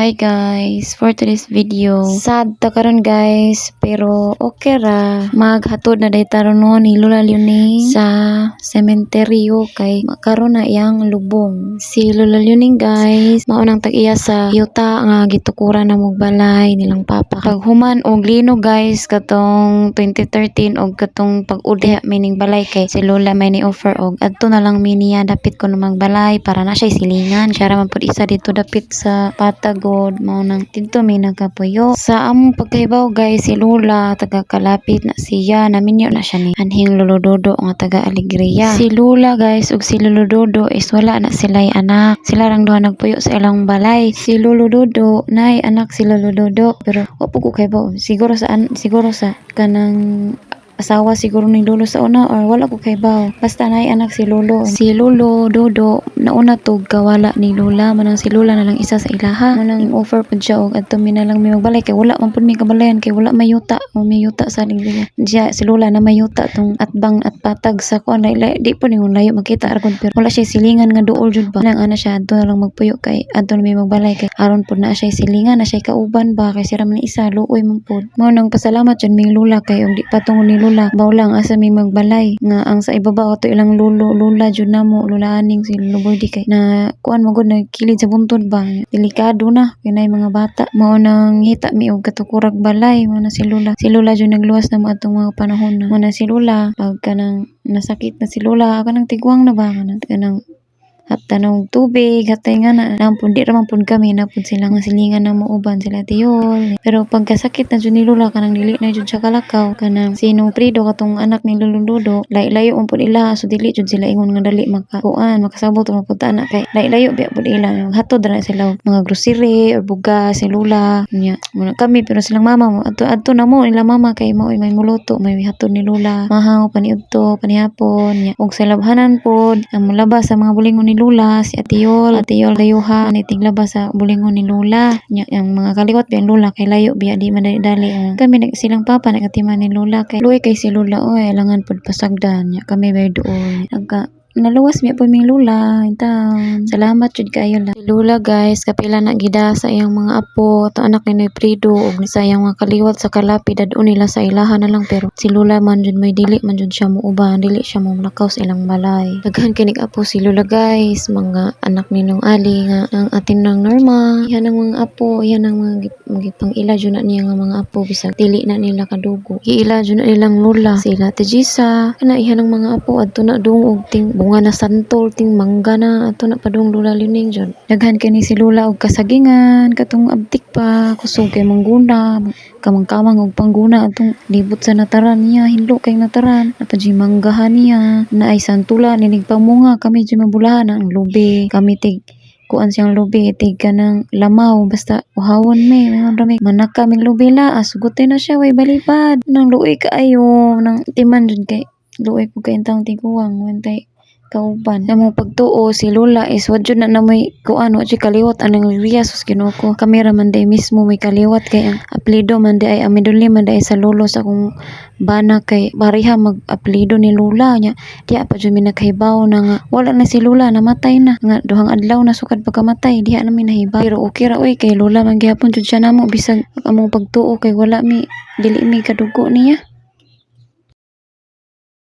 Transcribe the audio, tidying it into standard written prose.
Hi guys, for today's video, sad ta karon guys, pero okay ra. Maghatod na day taron no ni Lola Leoning sa sementeryo kay makaron na iyang lubong. Si Lola Leoning guys, mao nang tag-iya sa yuta nga gitukuran na balay nilang papa. Pag human og lino guys katong 2013 og katong pag-udi mining balay kay si Lola may ni offer og adto na lang miniya dapit ko namang balay para na siya silingan. Siya ra man pud isa dito dapit sa Patag mao nang dito may nagapuyo. Sa among pagkahibaw guys, si Lola taga kalapit na siya, naminyo na siya ni anhing Lolo Dodo nga taga Alegria. Si Lola guys ug si Lolo Dodo is wala na sila'y anak. Sila rang duha nagpuyo sa ilang balay. Si Lolo Dodo nay anak si Lolo Dodo pero wa po ko kahibaw siguro sa kanang asawa siguro ni Lolo sa una or wala ko kahibaw. Basta nay anak si Lolo. Si Lolo Dodo nauna to gawala ni Lola, manang si Lola na lang isa sa ilaha. Manang offer pud siya og adto mi na lang mi magbalay kay wala man pud mi kabalayan kay wala mayuta o mayuta sa Alegria. Diya si Lola na mayuta tong atbang at patag sa kuan di po ningon layo makita argon pero wala siya silingan nga duol jud ba. Nang ana siya adto na lang magpuyo kay adto na mi magbalay kay aron pud na siya silingan na siya kauban ba kay sira man isa luoy man pud. Mao nang pasalamat jud ming Lola kay og di patungod ni Lola bawlang asa mi magbalay nga ang sa ibabaw ato ilang Lola jud namo Lola aning si Lolo Boydi kay na kuan magud na kilid sa buntod ba delikado na kay nay mga bata. Mao nang hita mi og katukurag balay mao na si Lola jud nagluwas na mo atong mga panahon na. Mao na si Lola pag kanang nasakit na si Lola kanang tigwang na ba kanang hatta ng tubig, hatta nga na nampun di raman pun kami napun sila nga silingan na mauban sila tiyol. Pero pagkasakit na dyan ni Lola kanang dili na dyan siya kalakaw kanang sinong prido katong anak ni Lolo Dodo layo un pud ila so dili dyan sila ingon nga dali makasabot o mapunta anak kay layo biya pud ila hatod na sila mga grocery or bugas si Lola nya muna kami pero silang mama mo adto na mo nila mama kay mao may muluto may hatod ni Lola mahaw paniudto panihapon nya og sa labhanan pod ang mulabas sa mga bulingon ni Lola si Atiyol dayuha ni tiglabas sa bulingon ni Lola nya ang mga kaliwat biang Lola kay layo biya di madali kami silang papa nagatiman ni Lola kay luoy kay si Lola oy alangan pud pasagdan nya kami may duol naluwas mi po ming Lola intaw. Salamat jud kaayo la. Si Lola guys kapila na gida sa iyang mga apo to anak ni Prido ug sa iyang mga kaliwat sa kalapid dadun nila sa ilahan na lang pero si Lola man jud may dili man jud siya muuban dili siya mo nakaw sa ilang balay. Daghan kinig apo si Lola guys mga anak ni Nong Ali nga ang atin ng Norma yan ang mga apo yan ang mga magipang-ila jud na niya nga mga apo bisag dili na nila kadugo giila jud na nilang Lola sila Tejisa kana ihan ang mga apo adto na dong og ting bunga na santol ting mangga na ato na padung Lola Leoning jud. Daghan kani si Lola og kasagingan katong abtik pa kusog kay mangguna kamang-kamang og pangguna atong libot sa nataran niya hinlo kay nataran napadji manggahan niya na ay santulan ninig pamunga kami jud mabulahan ang lubi kami tig kuan siyang lubi tig kanang lamaw basta uhawon may manak kaming lubi la asugotin na siya way balipad nang luoy kaayo nang timan jud kay luoy ko kay intang tiguang wantay kauban. Namong pagtuo si Lola is wadyo na namoy kuan wa kaliwat anang Ria sus Ginoo kamera man day mismo may kaliwat kay ang apelyido man day ay amiduli man day sa lolo sa akong bana kay bariha mag apelyido ni Lola nya diha pa jud mi nakahibaw na nga wala na si Lola namatay na nga duhang adlaw na sukad pagkamatay diha na mi nahibaw pero okay ra oy kay Lola man gihapon jud siya namo bisag among pagtuo kay wala mi dili mi kadugo niya.